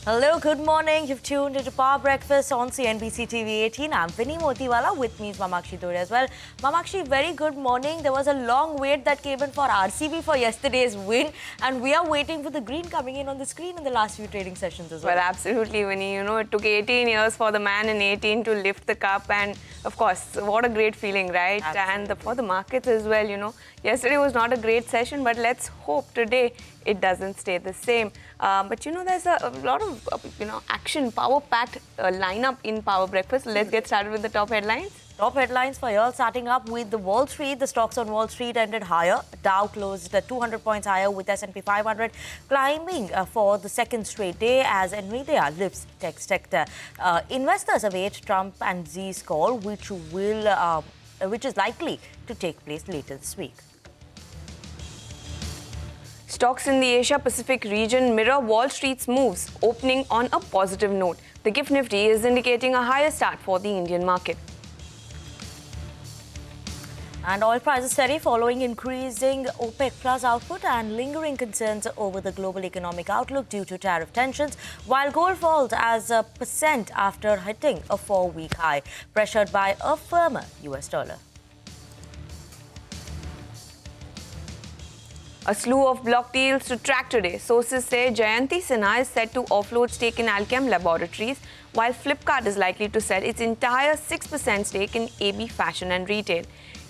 Hello, good morning. You've tuned into Power Breakfast on CNBC TV 18. I'm Vinny Motiwala. With me is Mamakshi Dore as well. Mamakshi, very good morning. There was a long wait that came in for RCB for yesterday's win, and we are waiting for the green coming in on the screen in the last few trading sessions as well. Well, absolutely, Vinny. You know, it took 18 years for the man in 18 to lift the cup, and of course, what a great feeling, right? Absolutely. And for the markets as well, you know, yesterday was not a great session, but let's hope today it doesn't stay the same. But you know, there's a lot of action, power-packed lineup in Power Breakfast. Let's get started with the top headlines. Top headlines for you, starting up with the Wall Street. The stocks on Wall Street ended higher. Dow closed 200 points higher, with S&P 500 climbing for the second straight day as Nvidia lifts tech sector. Investors await Trump and Xi's call, which is likely to take place later this week. Stocks in the Asia-Pacific region mirror Wall Street's moves, opening on a positive note. The GIFT Nifty is indicating a higher start for the Indian market. And oil prices steady following increasing OPEC Plus output and lingering concerns over the global economic outlook due to tariff tensions, while gold falls as a percent after hitting a 4-week high, pressured by a firmer US dollar. A slew of block deals to track today. Sources say Jayanti Sinha is set to offload stake in Alchem Laboratories, while Flipkart is likely to sell its entire 6% stake in AB Fashion and Retail.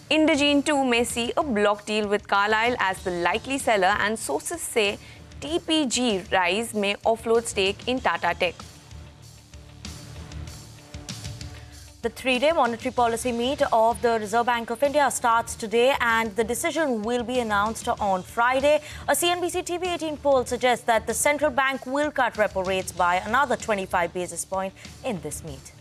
Indegene too may see a block deal with Carlyle as the likely seller, and sources say TPG Rise may offload stake in Tata Tech. The 3-day monetary policy meet of the Reserve Bank of India starts today, and the decision will be announced on Friday. A CNBC TV 18 poll suggests that the central bank will cut repo rates by another 25 basis points in this meet.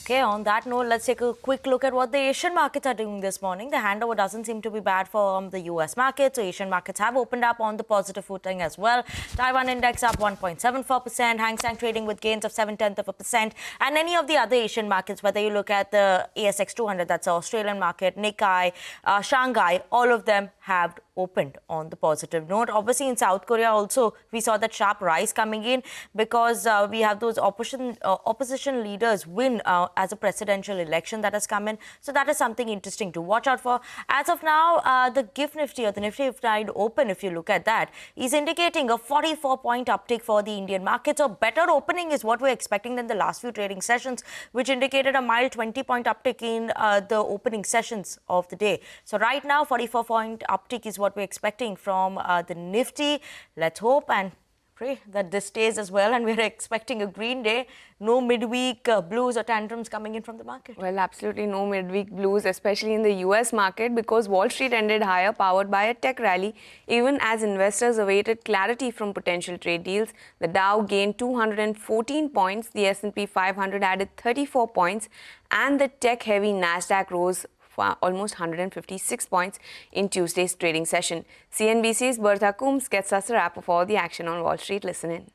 Okay, on that note, let's take a quick look at what the Asian markets are doing this morning. The handover doesn't seem to be bad for the US market, so Asian markets have opened up on the positive footing as well. Taiwan index up 1.74%, Hang Seng trading with gains of 0.7%, and any of the other Asian markets, whether you look at the ASX 200, that's the Australian market, Nikkei, Shanghai, all of them have opened on the positive note. Obviously, in South Korea also, we saw that sharp rise coming in because we have those opposition leaders win as a presidential election that has come in. So that is something interesting to watch out for. As of now, the GIFT Nifty or the Nifty 50 Open, if you look at that, is indicating a 44-point uptick for the Indian market. So better opening is what we're expecting than the last few trading sessions, which indicated a mild 20-point uptick in the opening sessions of the day. So right now, 44-point uptick is what we're expecting from the Nifty. Let's hope and pray that this stays as well, and we're expecting a green day. No midweek blues or tantrums coming in from the market. Well, absolutely no midweek blues, especially in the US market, because Wall Street ended higher, powered by a tech rally. Even as investors awaited clarity from potential trade deals, the Dow gained 214 points, the S&P 500 added 34 points, and the tech-heavy Nasdaq rose for almost 156 points in Tuesday's trading session. CNBC's Bertha Coombs gets us a wrap of all the action on Wall Street. Listen in.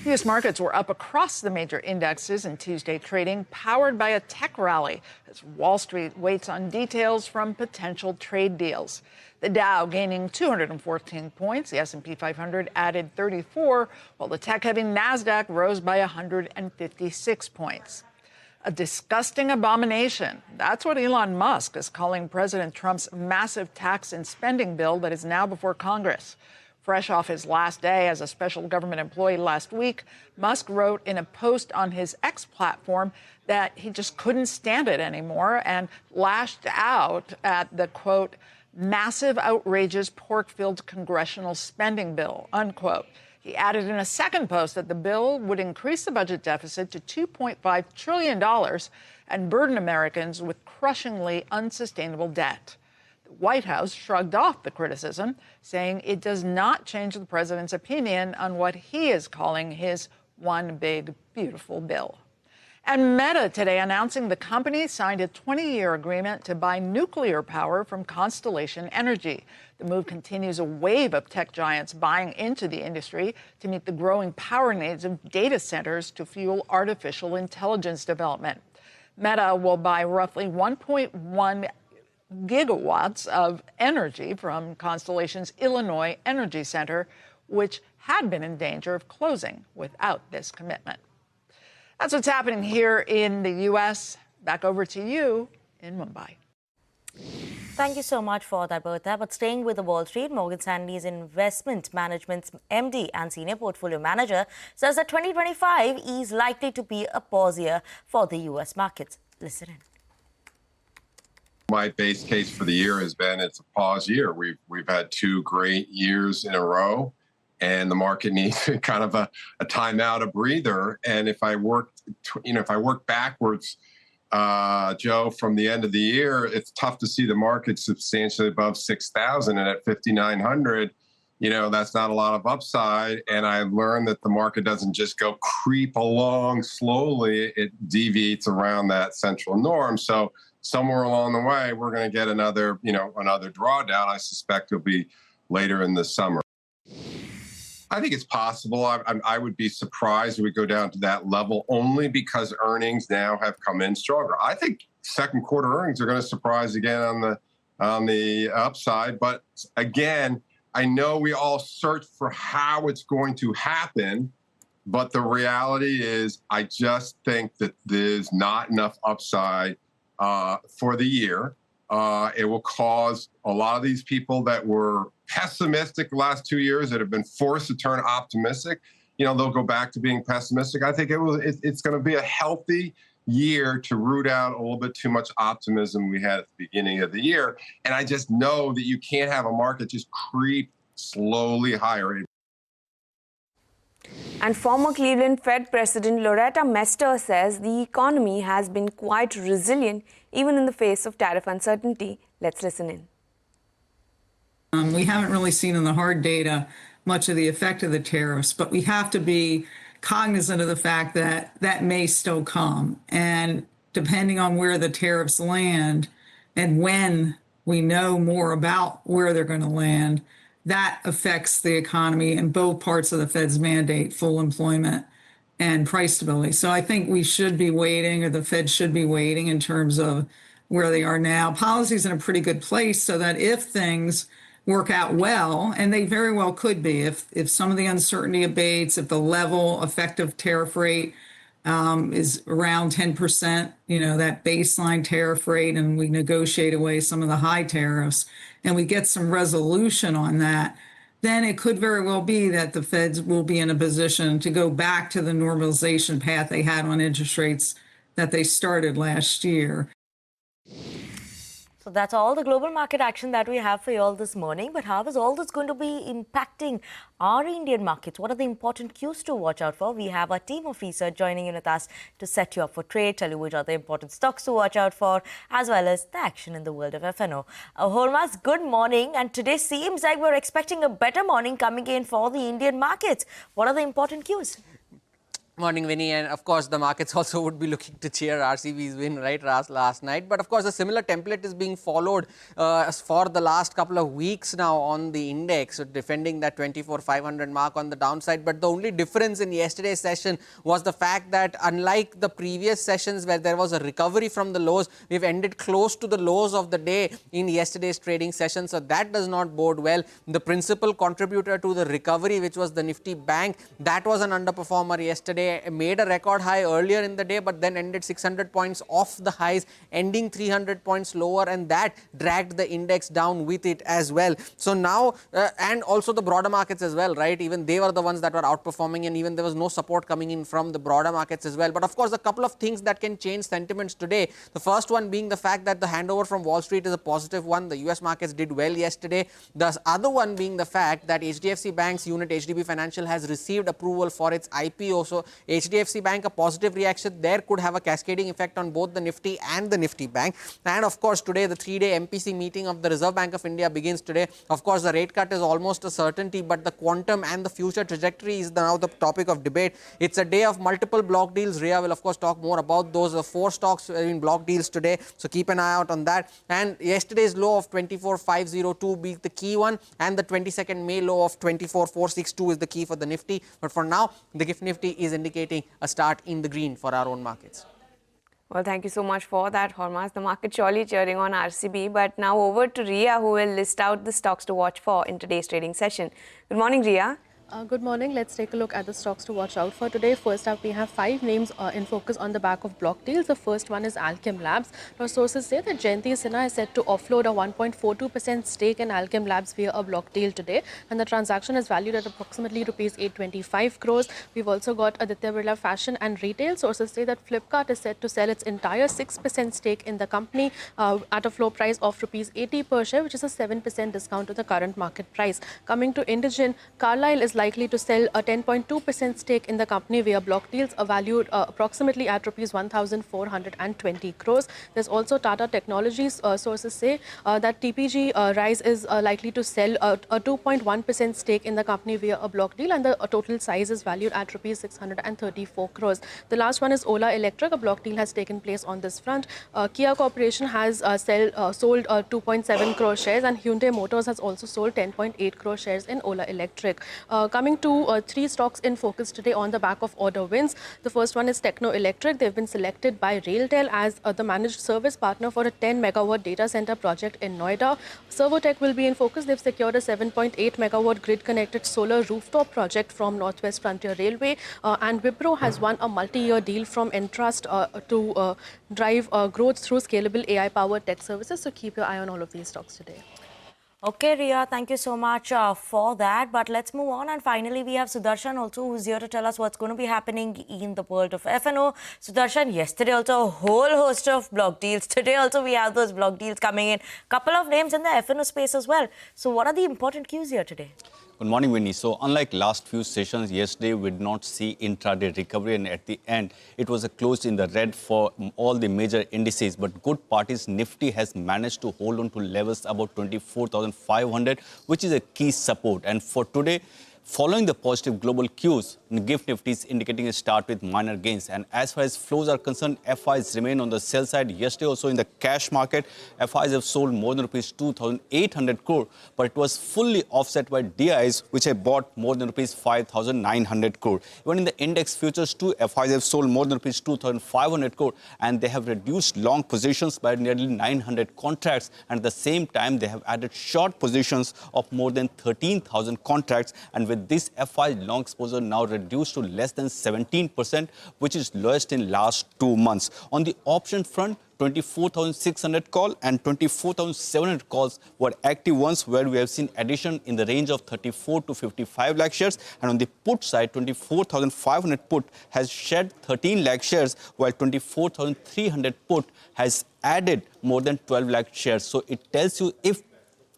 U.S. markets were up across the major indexes in Tuesday trading, powered by a tech rally as Wall Street waits on details from potential trade deals. The Dow gaining 214 points, the S&P 500 added 34, while the tech-heavy Nasdaq rose by 156 points. A disgusting abomination. That's what Elon Musk is calling President Trump's massive tax and spending bill that is now before Congress. Fresh off his last day as a special government employee last week, Musk wrote in a post on his X platform that he just couldn't stand it anymore and lashed out at the, quote, massive, outrageous, pork-filled congressional spending bill, unquote. He added in a second post that the bill would increase the budget deficit to $2.5 trillion and burden Americans with crushingly unsustainable debt. The White House shrugged off the criticism, saying it does not change the president's opinion on what he is calling his one big, beautiful bill. And Meta today announcing the company signed a 20-year agreement to buy nuclear power from Constellation Energy. The move continues a wave of tech giants buying into the industry to meet the growing power needs of data centers to fuel artificial intelligence development. Meta will buy roughly 1.1 gigawatts of energy from Constellation's Illinois Energy Center, which had been in danger of closing without this commitment. That's what's happening here in the U.S. Back over to you in Mumbai. Thank you so much for that, Bertha. But staying with the Wall Street, Morgan Stanley's investment management's MD and senior portfolio manager says that 2025 is likely to be a pause year for the U.S. markets. Listen in. My base case for the year has been it's a pause year. We've had 2 great years in a row, and the market needs kind of a timeout, a breather. And if I work backwards, Joe, from the end of the year, it's tough to see the market substantially above 6,000, and at 5,900, that's not a lot of upside. And I learned that the market doesn't just go creep along slowly; it deviates around that central norm. So somewhere along the way, we're going to get another drawdown. I suspect it'll be later in the summer. I think it's possible. I would be surprised if we go down to that level, only because earnings now have come in stronger. I think second quarter earnings are going to surprise again on the upside. But again, I know we all search for how it's going to happen, but the reality is I just think that there's not enough upside for the year. It will cause a lot of these people that were pessimistic the last 2 years that have been forced to turn optimistic, they'll go back to being pessimistic. I think it's going to be a healthy year to root out a little bit too much optimism we had at the beginning of the year. And I just know that you can't have a market just creep slowly higher. And former Cleveland Fed President Loretta Mester says the economy has been quite resilient even in the face of tariff uncertainty. Let's listen in. We haven't really seen in the hard data much of the effect of the tariffs, but we have to be cognizant of the fact that that may still come. And depending on where the tariffs land and when we know more about where they're going to land, that affects the economy in both parts of the Fed's mandate, full employment and price stability. So I think we should be waiting, or the Fed should be waiting in terms of where they are now. Policy's in a pretty good place so that if things work out well, and they very well could be, if some of the uncertainty abates, if the level effective tariff rate is around 10%, that baseline tariff rate, and we negotiate away some of the high tariffs, and we get some resolution on that, then it could very well be that the Feds will be in a position to go back to the normalization path they had on interest rates that they started last year. So that's all the global market action that we have for you all this morning. But how is all this going to be impacting our Indian markets? What are the important cues to watch out for? We have our team of research joining in with us to set you up for trade, tell you which are the important stocks to watch out for, as well as the action in the world of F&O. Holmas, good morning. And today seems like we're expecting a better morning coming in for the Indian markets. What are the important cues? Morning, Vinny, and of course the markets also would be looking to cheer RCB's win last night. But of course a similar template is being followed for the last couple of weeks now on the index, defending that 24,500 mark on the downside. But the only difference in yesterday's session was the fact that unlike the previous sessions where there was a recovery from the lows, we've ended close to the lows of the day in yesterday's trading session. So that does not bode well. The principal contributor to the recovery, which was the Nifty Bank, that was an underperformer yesterday. Made a record high earlier in the day, but then ended 600 points off the highs, ending 300 points lower, and that dragged the index down with it as well. So now, and also the broader markets as well, right? Even they were the ones that were outperforming, and even there was no support coming in from the broader markets as well. But of course, a couple of things that can change sentiments today. The first one being the fact that the handover from Wall Street is a positive one. The US markets did well yesterday. The other one being the fact that HDFC Bank's unit, HDB Financial, has received approval for its IPO. So HDFC Bank, a positive reaction there could have a cascading effect on both the Nifty and the Nifty Bank. And of course, today the 3-day MPC meeting of the Reserve Bank of India begins today. Of course, the rate cut is almost a certainty, but the quantum and the future trajectory is now the topic of debate. It's a day of multiple block deals. Rhea will of course talk more about those 4 stocks in block deals today. So keep an eye out on that. And yesterday's low of 24,502 be the key one, and the 22nd May low of 24,462 is the key for the Nifty. But for now, the GIFT Nifty is indicating a start in the green for our own markets. Well, thank you so much for that, Hormaz. The market surely cheering on RCB. But now over to Ria, who will list out the stocks to watch for in today's trading session. Good morning, Ria. Good morning. Let's take a look at the stocks to watch out for today. First up, we have 5 names in focus on the back of block deals. The first one is Alchem Labs. Now, sources say that Jayanti Sinha is set to offload a 1.42% stake in Alchem Labs via a block deal today. And the transaction is valued at approximately rupees 825 crores. We've also got Aditya Birla Fashion and Retail. Sources say that Flipkart is set to sell its entire 6% stake in the company at a floor price of rupees 80 per share, which is a 7% discount to the current market price. Coming to Indigen, Carlyle is likely to sell a 10.2% stake in the company via block deals, valued approximately at rupees 1,420 crores. There's also Tata Technologies. Sources say that TPG Rise is likely to sell a 2.1% stake in the company via a block deal, and the total size is valued at rupees 634 crores. The last one is Ola Electric. A block deal has taken place on this front. Kia Corporation has sold 2.7 crore shares, and Hyundai Motors has also sold 10.8 crore shares in Ola Electric. Coming to 3 stocks in focus today on the back of order wins. The first one is Techno Electric. They've been selected by RailTel as the managed service partner for a 10 megawatt data center project in Noida. Servotech will be in focus. They've secured a 7.8 megawatt grid-connected solar rooftop project from Northwest Frontier Railway. And Wipro has won a multi-year deal from Entrust to drive growth through scalable AI-powered tech services. So keep your eye on all of these stocks today. Okay, Ria, thank you so much for that. But let's move on. And finally, we have Sudarshan also, who's here to tell us what's going to be happening in the world of F&O. Sudarshan, yesterday also a whole host of block deals. Today also we have those block deals coming in. Couple of names in the F&O space as well. So what are the important cues here today? Good morning, Winnie. So unlike last few sessions, yesterday we did not see intraday recovery, and at the end, it was a close in the red for all the major indices. But good parties, Nifty has managed to hold on to levels about 24,500, which is a key support. And for today, following the positive global cues, GIFT Nifty is indicating a start with minor gains. And as far as flows are concerned, FIs remain on the sell side. Yesterday also in the cash market, FIs have sold more than rupees 2,800 crore, but it was fully offset by DIs, which have bought more than rupees 5,900 crore. Even in the index futures too, FIs have sold more than rupees 2,500 crore, and they have reduced long positions by nearly 900 contracts. And at the same time, they have added short positions of more than 13,000 contracts. And with this, FI long exposure now reduced to less than 17%, which is lowest in last 2 months. On the option front, 24,600 call and 24,700 calls were active ones, where we have seen addition in the range of 34 to 55 lakh shares. And on the put side, 24,500 put has shed 13 lakh shares, while 24,300 put has added more than 12 lakh shares. So it tells you if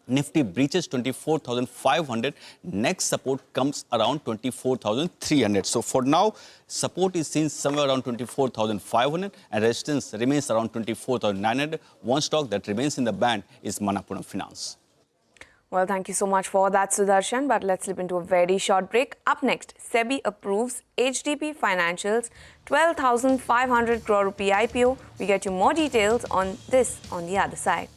Nifty breaches 24,500, next support comes around 24,300. So for now, support is seen somewhere around 24,500 and resistance remains around 24,900. One stock that remains in the band is Manappuram Finance. Well, thank you so much for that, Sudarshan. But let's slip into a very short break. Up next, SEBI approves HDB Financial's 12,500 crore rupee IPO. We get you more details on this on the other side.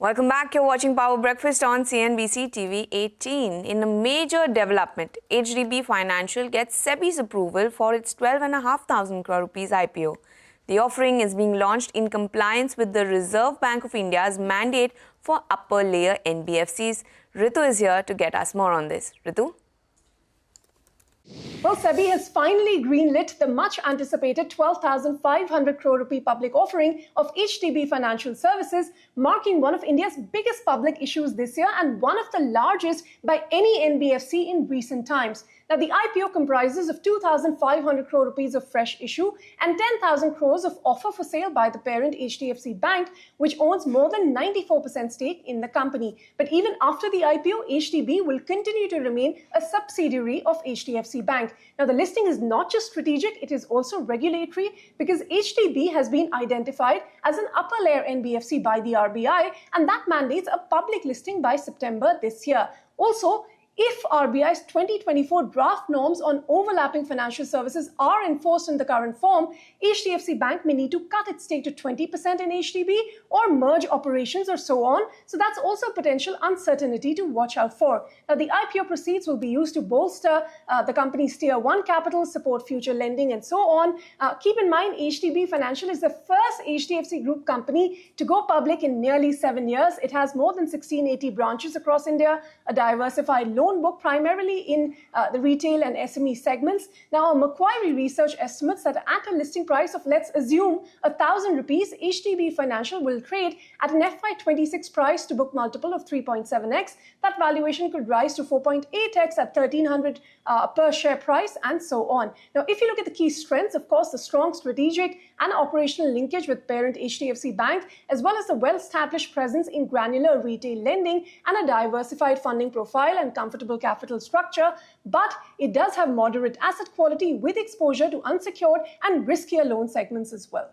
Welcome back. You're watching Power Breakfast on CNBC TV 18. In a major development, HDB Financial gets SEBI's approval for its 12,500 crore rupees IPO. The offering is being launched in compliance with the Reserve Bank of India's mandate for upper layer NBFCs. Ritu is here to get us more on this. Ritu? Well, SEBI has finally greenlit the much-anticipated 12,500 crore rupee public offering of HDB Financial Services, marking one of India's biggest public issues this year and one of the largest by any NBFC in recent times. Now, the IPO comprises of 2,500 crore rupees of fresh issue and 10,000 crores of offer for sale by the parent HDFC Bank, which owns more than 94% stake in the company. But even after the IPO, HDB will continue to remain a subsidiary of HDFC Bank. Now, the listing is not just strategic, it is also regulatory because HDB has been identified as an upper layer NBFC by the RBI, and that mandates a public listing by September this year. Also, if RBI's 2024 draft norms on overlapping financial services are enforced in the current form, HDFC Bank may need to cut its stake to 20% in HDB or merge operations or so on. So that's also a potential uncertainty to watch out for. Now, the IPO proceeds will be used to bolster the company's Tier 1 capital, support future lending, and so on. Keep in mind, HDB Financial is the first HDFC Group company to go public in nearly 7 years. It has more than 1680 branches across India, a diversified loan book primarily in the retail and SME segments. Now, Macquarie Research estimates that at a listing price of, let's assume, 1,000 rupees, HDB Financial will trade at an FY26 price to book multiple of 3.7x. That valuation could rise to 4.8x at 1,300 per share price, and so on. Now, if you look at the key strengths, of course, the strong strategic and operational linkage with parent HDFC Bank, as well as the well-established presence in granular retail lending and a diversified funding profile and comfortable capital structure, but it does have moderate asset quality with exposure to unsecured and riskier loan segments as well.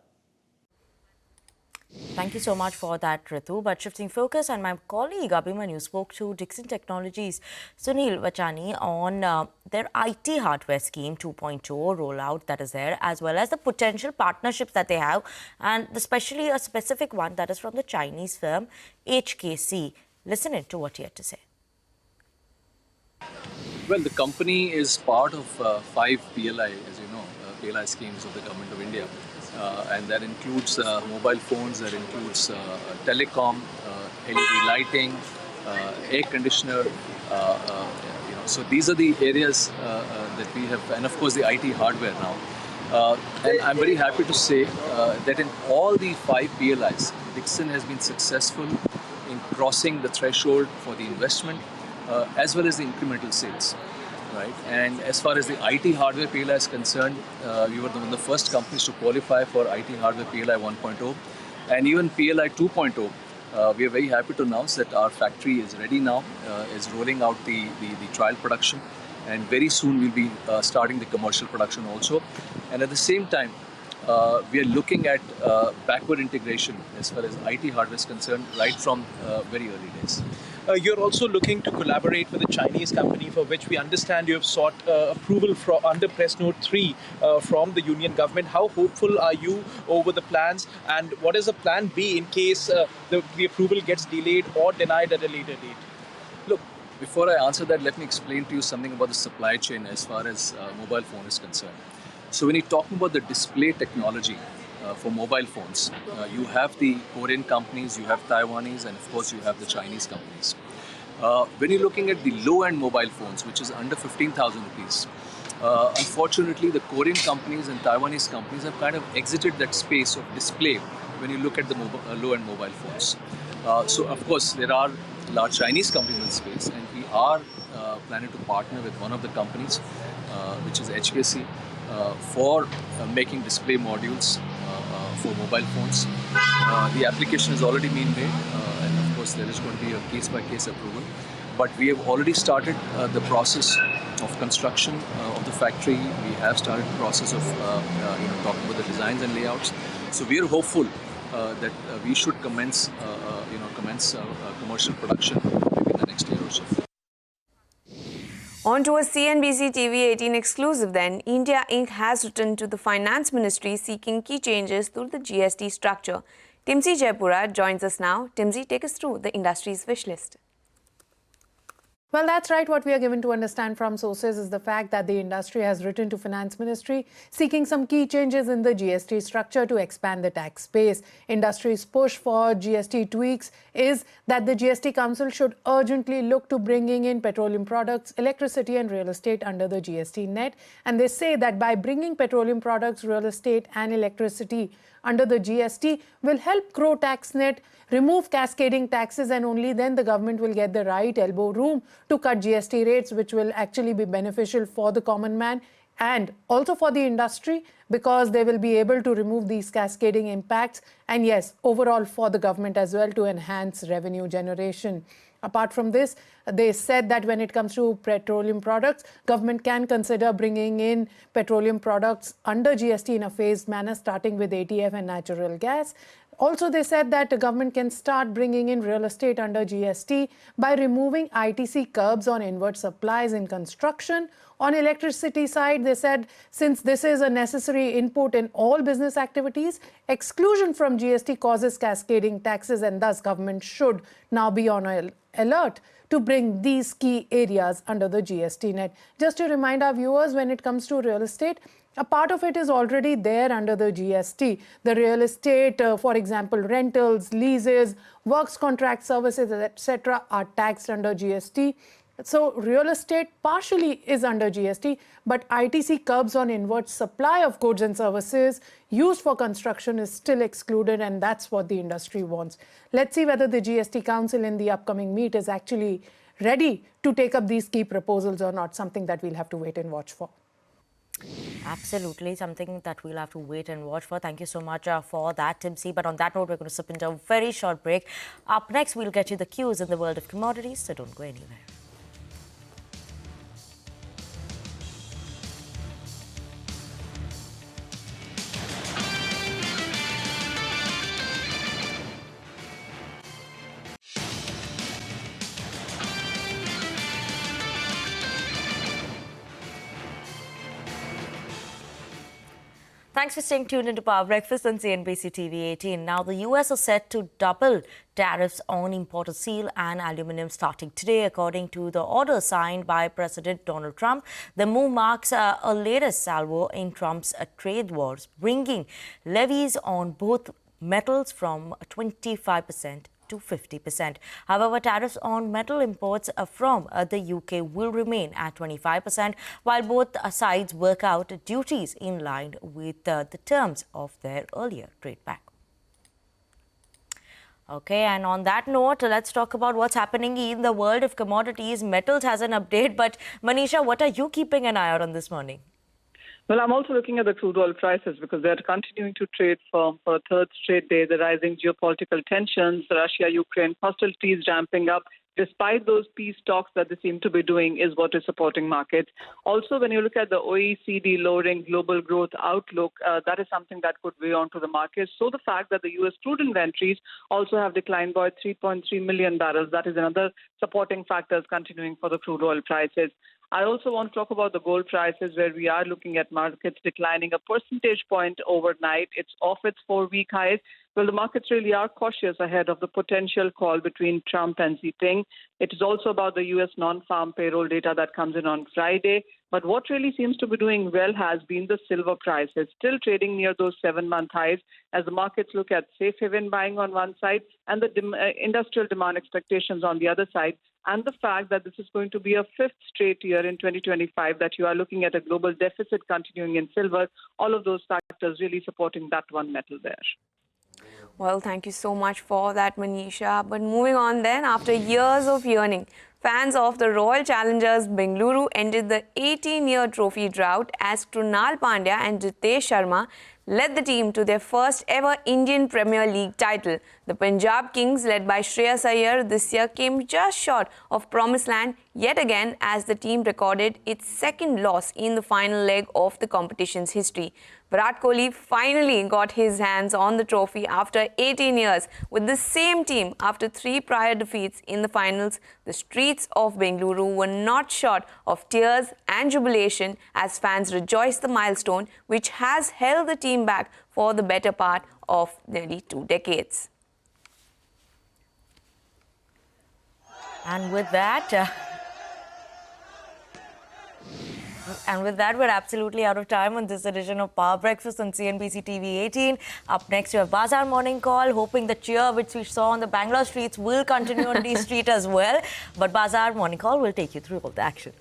Thank you so much for that, Ritu. But shifting focus, and my colleague Abhimanyu spoke to Dixon Technologies' Sunil Vachani on their IT hardware scheme 2.0 rollout that is there, as well as the potential partnerships that they have, and especially a specific one that is from the Chinese firm HKC. Listen in to what he had to say. Well, the company is part of 5 PLI, as you know, PLI schemes of the Government of India. And that includes mobile phones, that includes telecom, LED lighting, air conditioner. So these are the areas that we have, and of course the IT hardware now. And I'm very happy to say that in all the 5 PLIs, Dixon has been successful in crossing the threshold for the investment as well as the incremental sales. Right. And as far as the IT hardware PLI is concerned, we were one of the first companies to qualify for IT hardware PLI 1.0 and even PLI 2.0. We are very happy to announce that our factory is ready now, is rolling out the trial production, and very soon we'll be starting the commercial production also. And at the same time, we are looking at backward integration as far as IT hardware is concerned, right from very early days. You're also looking to collaborate with a Chinese company for which we understand you have sought approval under Press Note 3 from the Union government. How hopeful are you over the plans, and what is the plan B in case the approval gets delayed or denied at a later date? Look, before I answer that, let me explain to you something about the supply chain as far as mobile phone is concerned. So when you're talking about the display technology for mobile phones, you have the Korean companies, you have Taiwanese, and of course you have the Chinese companies. When you're looking at the low-end mobile phones, which is under 15,000 rupees, unfortunately the Korean companies and Taiwanese companies have kind of exited that space of display when you look at the low-end mobile phones. So of course there are large Chinese companies in the space, and we are planning to partner with one of the companies, which is HKC, for making display modules for mobile phones. The application has already been made, and of course there is going to be a case-by-case approval. But we have already started the process of construction of the factory. We have started the process of talking about the designs and layouts. So we are hopeful that we should commence commercial production maybe in the next year or so. On to a CNBC TV 18 exclusive then. India Inc. has written to the Finance Ministry seeking key changes to the GST structure. Timsi Jaipura joins us now. Timsi, take us through the industry's wish list. Well, that's right. What we are given to understand from sources is the fact that the industry has written to Finance Ministry seeking some key changes in the GST structure to expand the tax base. Industry's push for GST tweaks is that the GST Council should urgently look to bringing in petroleum products, electricity and real estate under the GST net. And they say that by bringing petroleum products, real estate and electricity under the GST will help grow tax net, remove cascading taxes, and only then the government will get the right elbow room to cut GST rates, which will actually be beneficial for the common man and also for the industry, because they will be able to remove these cascading impacts, and yes, overall for the government as well, to enhance revenue generation. Apart from this, they said that when it comes to petroleum products, government can consider bringing in petroleum products under GST in a phased manner, starting with ATF and natural gas. Also, they said that the government can start bringing in real estate under GST by removing ITC curbs on inward supplies in construction. On electricity side, they said since this is a necessary input in all business activities, exclusion from GST causes cascading taxes, and thus government should now be on alert to bring these key areas under the GST net. Just to remind our viewers, when it comes to real estate, a part of it is already there under the GST. The real estate, for example, rentals, leases, works contract services, etc., are taxed under GST. So real estate partially is under GST, but ITC curbs on inward supply of goods and services used for construction is still excluded, and that's what the industry wants. Let's see whether the GST Council in the upcoming meet is actually ready to take up these key proposals or not, something that we'll have to wait and watch for. Absolutely, something that we'll have to wait and watch for. Thank you so much for that, Tim C. But on that note, we're going to slip into a very short break. Up next, we'll get you the cues in the world of commodities, so don't go anywhere. Thanks for staying tuned into Power Breakfast on CNBC TV 18. Now, the US is set to double tariffs on imported steel and aluminum starting today, according to the order signed by President Donald Trump. The move marks a latest salvo in Trump's trade wars, bringing levies on both metals from 25% to 50%. However, tariffs on metal imports from the UK will remain at 25%, while both sides work out duties in line with the terms of their earlier trade pact. Okay, and on that note, let's talk about what's happening in the world of commodities. Metals has an update, but Manisha, what are you keeping an eye out on this morning? Well, I'm also looking at the crude oil prices because they're continuing to trade firm for a third straight day. The rising geopolitical tensions, Russia-Ukraine hostilities ramping up, despite those peace talks that they seem to be doing, is what is supporting markets. Also, when you look at the OECD lowering global growth outlook, that is something that could weigh onto the markets. So the fact that the U.S. crude inventories also have declined by 3.3 million barrels, that is another supporting factors continuing for the crude oil prices. I also want to talk about the gold prices, where we are looking at markets declining a percentage point overnight. It's off its 4-week highs. Well, the markets really are cautious ahead of the potential call between Trump and Xi. It is also about the U.S. non-farm payroll data that comes in on Friday. But what really seems to be doing well has been the silver prices, still trading near those 7-month highs as the markets look at safe haven buying on one side and the industrial demand expectations on the other side. And the fact that this is going to be a 5th straight year in 2025 that you are looking at a global deficit continuing in silver, all of those factors really supporting that one metal there. Well, thank you so much for that, Manisha. But moving on then, after years of yearning, fans of the Royal Challengers Bengaluru ended the 18-year trophy drought as Krunal Pandya and Jitesh Sharma led the team to their first ever Indian Premier League title. The Punjab Kings, led by Shreyas Iyer, this year came just short of promised land yet again as the team recorded its second loss in the final leg of the competition's history. Virat Kohli finally got his hands on the trophy after 18 years with the same team after 3 prior defeats in the finals. The streets of Bengaluru were not short of tears and jubilation as fans rejoiced the milestone which has held the team back for the better part of nearly 2 decades. And with that, we're absolutely out of time on this edition of Power Breakfast on CNBC TV 18. Up next, you have Bazaar Morning Call, hoping the cheer which we saw on the Bangalore streets will continue on the street as well. But Bazaar Morning Call will take you through all the action.